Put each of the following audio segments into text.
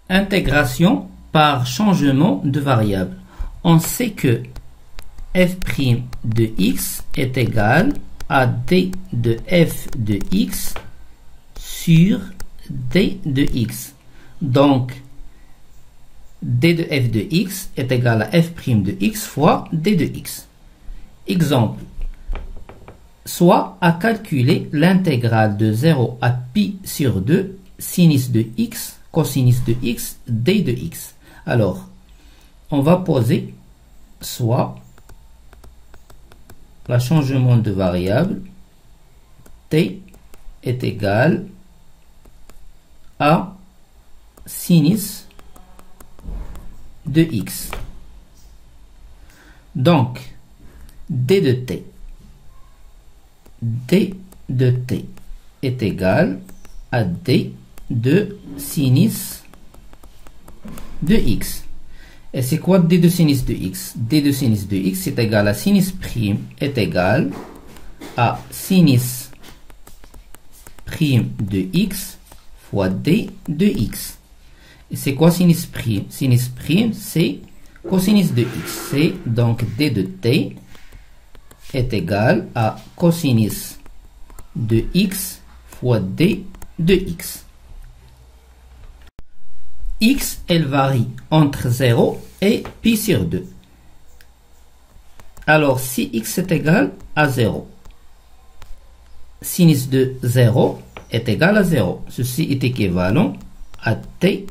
Intégration par changement de variable. On sait que f' de x est égal à d de f de x sur d de x. Donc, d de f de x est égal à f' de x fois d de x. Exemple. Soit à calculer l'intégrale de 0 à pi sur 2 sinus de x, cosinus de x, d de x. Alors, on va poser soit le changement de variable t est égal à sinus de x. Donc, d de t est égal à d de sinus de x. Et c'est quoi d de sinus de x? D de sinus de x est égal à sinus prime est égal à sinus prime de x fois d de x. Et c'est quoi sinus prime? Sinus prime, c'est cosinus de x. C'est donc d de t est égal à cosinus de x fois d de x. X, elle varie entre 0 et pi sur 2. Alors, si x est égal à 0, sinus de 0 est égal à 0. Ceci est équivalent à t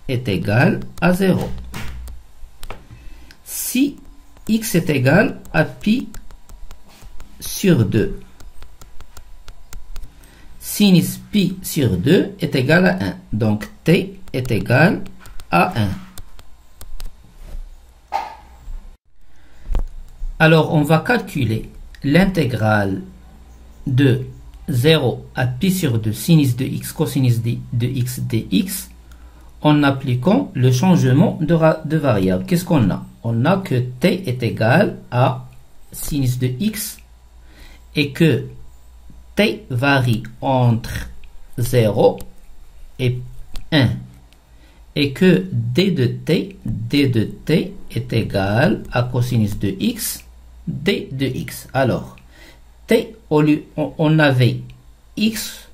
est égal à 0. Si x est égal à pi sur 2, sinus pi sur 2 est égal à 1. Donc, t est égal à 1. Alors, on va calculer l'intégrale de 0 à pi sur 2 sinus de x cosinus de x dx en appliquant le changement de variable. Qu'est-ce qu'on a? On a que t est égal à sinus de x et que t varie entre 0 et 1 et que d de t est égal à cosinus de x d de x. Alors, t, on avait x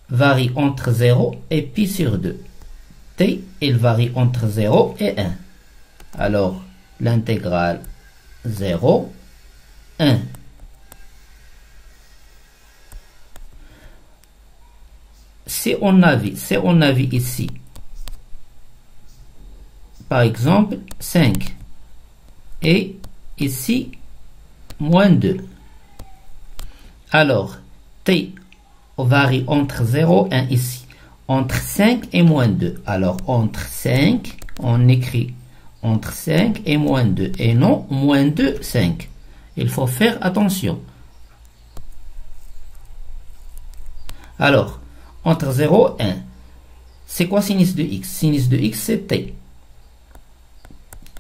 varie entre 0 et pi sur 2. T, il varie entre 0 et 1. Alors, l'intégrale 0, 1. Si on avait ici, par exemple, 5, et ici, moins 2. Alors, t varie entre 0 et 1 ici, entre 5 et moins 2. Alors, entre 5, on écrit entre 5 et moins 2, et non moins 2, 5. Il faut faire attention. Alors, entre 0 et 1, c'est quoi sinus de x? Sinus de x, c'est t.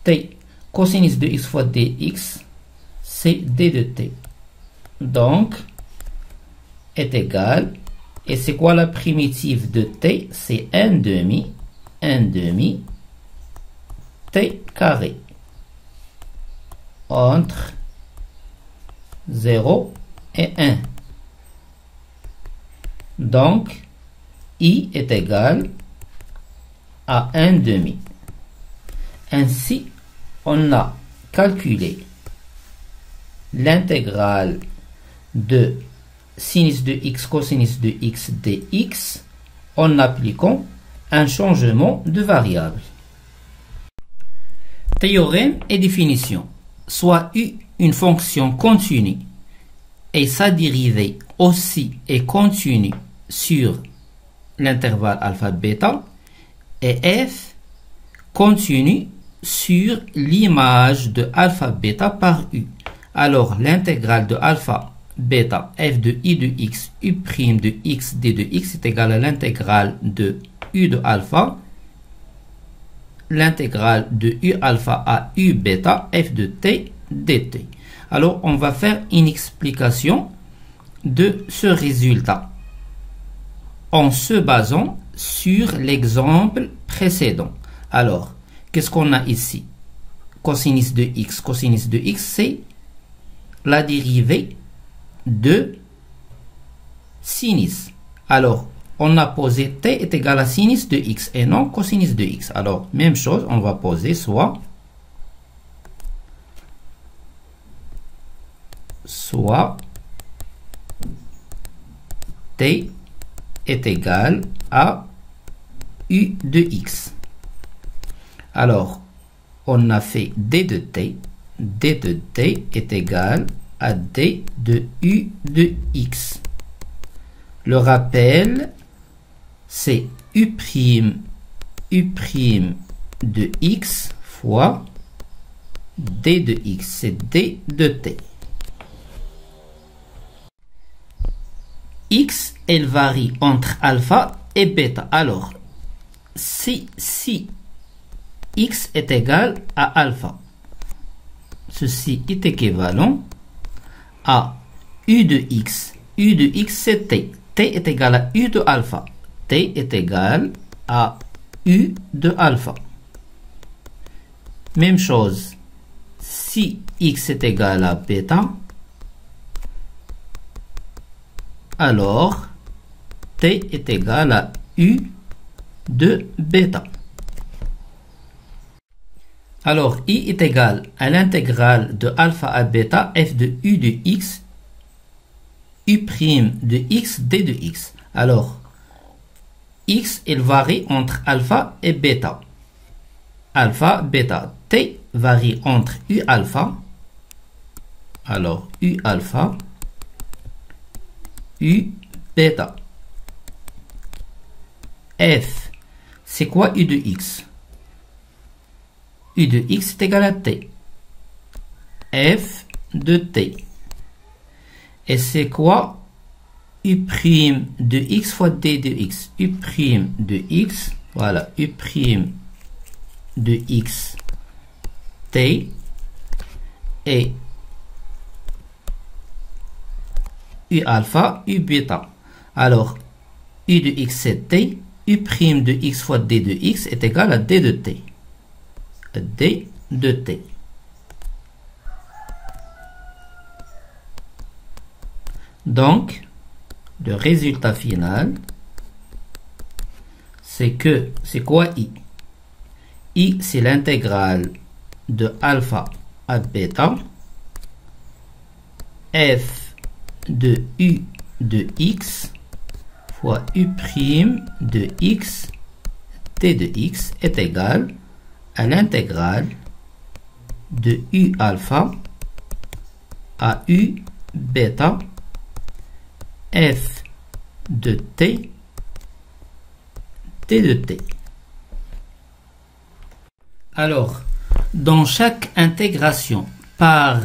T, cosinus de x fois dx, c'est d de t. Donc, est égal, et c'est quoi la primitive de t? C'est 1 demi, t carré, entre 0 et 1. Donc, i est égal à 1 demi. Ainsi, on a calculé l'intégrale de sinus de x cosinus de x dx en appliquant un changement de variable. Théorème et définition. Soit u une fonction continue et sa dérivée aussi est continue sur l'intervalle alpha bêta et f continue sur l'image de alpha bêta par u. Alors l'intégrale de alpha bêta f de i de x u' de x d de x est égale à l'intégrale de u de alpha, l'intégrale de u alpha à u bêta f de t dt. Alors on va faire une explication de ce résultat en se basant sur l'exemple précédent. Alors, qu'est-ce qu'on a ici? Cosinus de x. Cosinus de x, c'est la dérivée de sinus. Alors, on a posé t est égal à sinus de x et non cosinus de x. Alors, même chose, on va poser soit t est égal à u de x. Alors, on a fait d de t. d de t est égal à d de u de x. Le rappel, c'est u' de x fois d de x. C'est d de t. X, elle varie entre alpha et bêta. Alors, si x est égal à alpha, ceci est équivalent à u de x. U de x, c'est t. T est égal à u de alpha. T est égal à u de alpha. Même chose, si x est égal à bêta, alors t est égal à u de bêta. Alors, i est égal à l'intégrale de alpha à bêta f de u de x, u' de x, d de x. Alors, x, il varie entre alpha et bêta. Alpha, bêta. T varie entre u alpha. Alors, u alpha, u bêta. F, c'est quoi u de x? U de x est égal à t. F de t. Et c'est quoi u' de x fois d de x? U' de x, voilà, u' de x t et u alpha, u bêta. Alors, u de x c'est t, u' de x fois d de x est égal à d de t. D de t. Donc, le résultat final, c'est quoi i? I, c'est l'intégrale de alpha à bêta, f de u de x fois u' de x, t de x est égal à l'intégrale de u alpha à u bêta f de t, t de t. Alors, dans chaque intégration par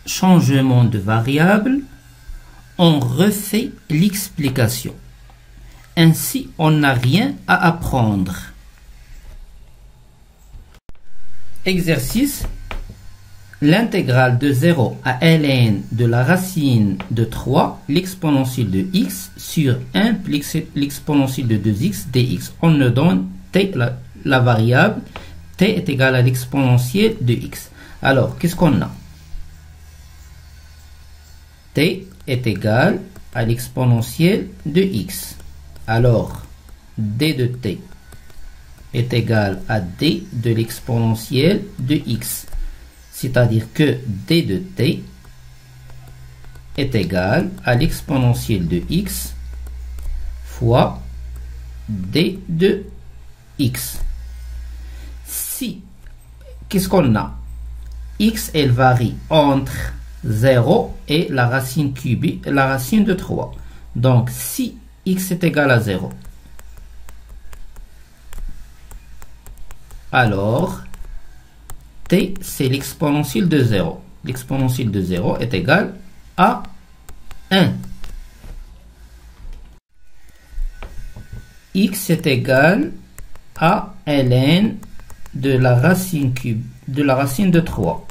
changement de variable, on refait l'explication. Ainsi, on n'a rien à apprendre. Exercice. L'intégrale de 0 à ln de la racine de 3, l'exponentielle de x, sur 1 plus l'exponentielle de 2x dx. On nous donne t, la variable, t est égal à l'exponentielle de x. Alors, qu'est-ce qu'on a? T est égal à l'exponentielle de x. Alors, d de t est égal à d de l'exponentielle de x. C'est-à-dire que d de t est égal à l'exponentielle de x fois d de x. Si, qu'est-ce qu'on a? X, elle varie entre 0 et la racine cubique, la racine de 3. Donc, si x est égal à 0, alors t, c'est l'exponentielle de 0. L'exponentielle de 0 est égale à 1. X est égal à ln de la racine cube de la racine de 3.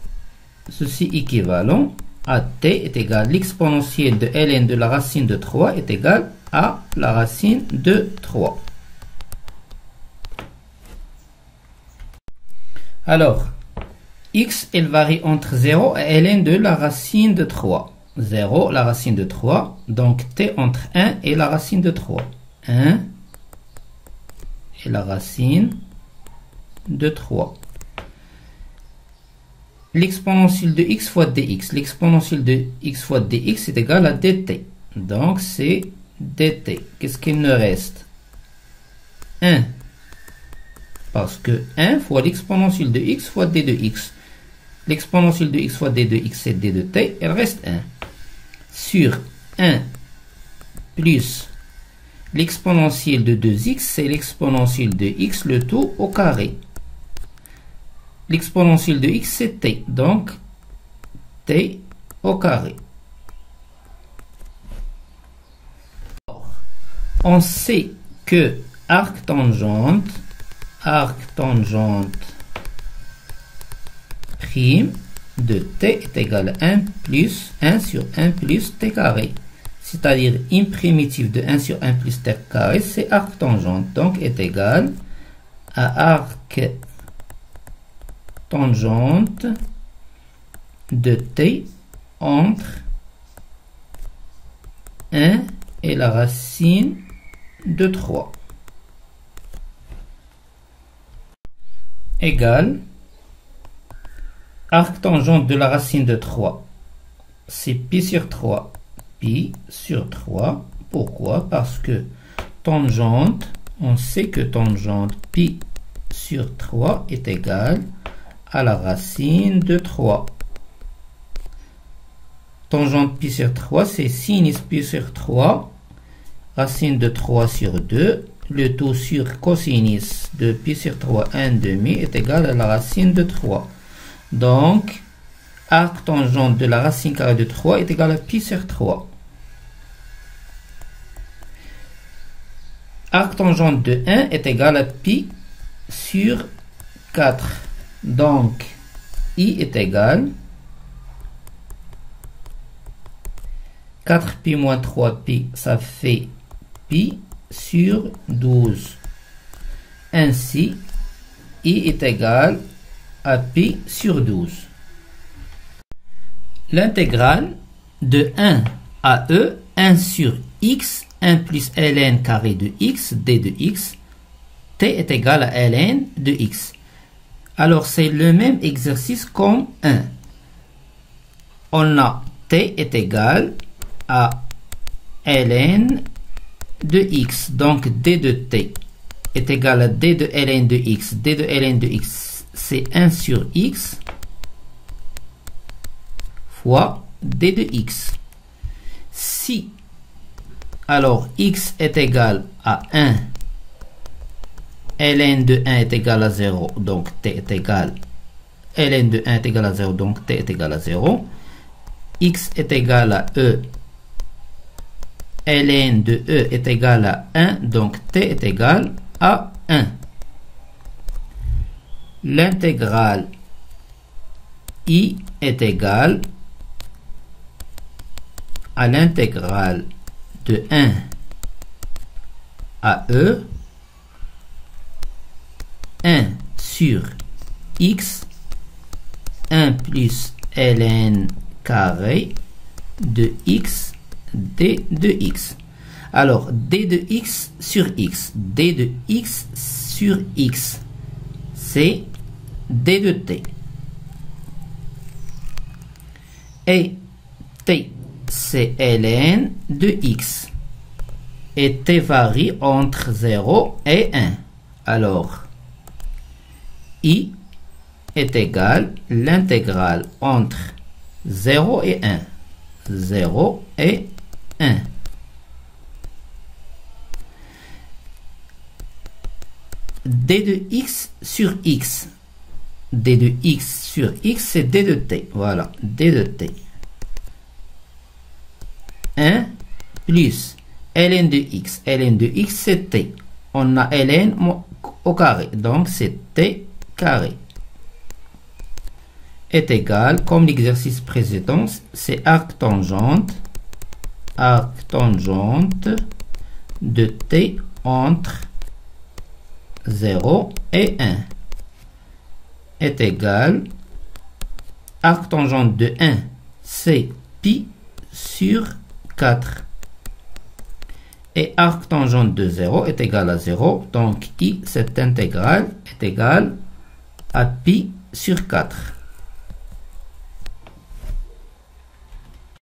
Ceci équivalent à t est égal à l'exponentielle de ln de la racine de 3 est égal à la racine de 3. Alors, x, elle varie entre 0 et ln de la racine de 3. 0, la racine de 3. Donc, t entre 1 et la racine de 3. 1 et la racine de 3. L'exponentielle de x fois dx. L'exponentielle de x fois dx est égal à dt. Donc, c'est dt. Qu'est-ce qu'il nous reste? 1. Parce que 1 fois l'exponentielle de x fois d de x. L'exponentielle de x fois d de x, c'est d de t. Elle reste 1. Sur 1 plus l'exponentielle de 2x, c'est l'exponentielle de x, le tout au carré. L'exponentielle de x, c'est t. Donc, t au carré. On sait que arc-tangente prime de t est égal à 1 plus 1 sur 1 plus t carré. C'est-à-dire une primitive de 1 sur 1 plus t carré, c'est arc-tangente. Donc, est égal à arc-tangente de t entre 1 et la racine de 3. Égale arc-tangente de la racine de 3. C'est pi sur 3. Pi sur 3. Pourquoi? Parce que tangente, on sait que tangente pi sur 3 est égale à la racine de 3. Tangente pi sur 3, c'est sinus pi sur 3, racine de 3 sur 2, le tout sur cosinus de pi sur 3, 1 demi, est égal à la racine de 3. Donc, arc-tangente de la racine carrée de 3 est égal à pi sur 3. Arc-tangente de 1 est égal à pi sur 4. Donc, i est égal 4pi moins 3pi, ça fait pi sur 12. Ainsi, i est égal à pi sur 12. L'intégrale de 1 à e, 1 sur x, 1 plus ln carré de x, d de x, t est égal à ln de x. Alors, c'est le même exercice comme 1. On a t est égal à ln de x. Donc, d de t est égal à d de ln de x. d de ln de x, c'est 1 sur x fois d de x. Si, alors, x est égal à 1, ln de 1 est égal à 0, donc t est égal, ln de 1 est égal à 0, donc t est égal à 0. X est égal à e, ln de e est égal à 1, donc t est égal à 1. L'intégrale i est égale à l'intégrale de 1 à e, 1 sur x, 1 plus ln carré de x, d de x. Alors, d de x sur x, d de x sur x, c'est d de t. Et t, c'est ln de x. Et t varie entre 0 et 1. Alors, i est égal à l'intégrale entre 0 et 1. 0 et 1. d de x sur x. d de x sur x, c'est d de t. Voilà, d de t. 1 plus ln de x. ln de x, c'est t. On a ln au carré, donc c'est t carré. Est égal, comme l'exercice précédent, c'est arc-tangente de t entre 0 et 1 est égal arctangente de 1, c'est pi sur 4. Et arctangente de 0 est égal à 0, donc i, cette intégrale, est égale à pi sur 4.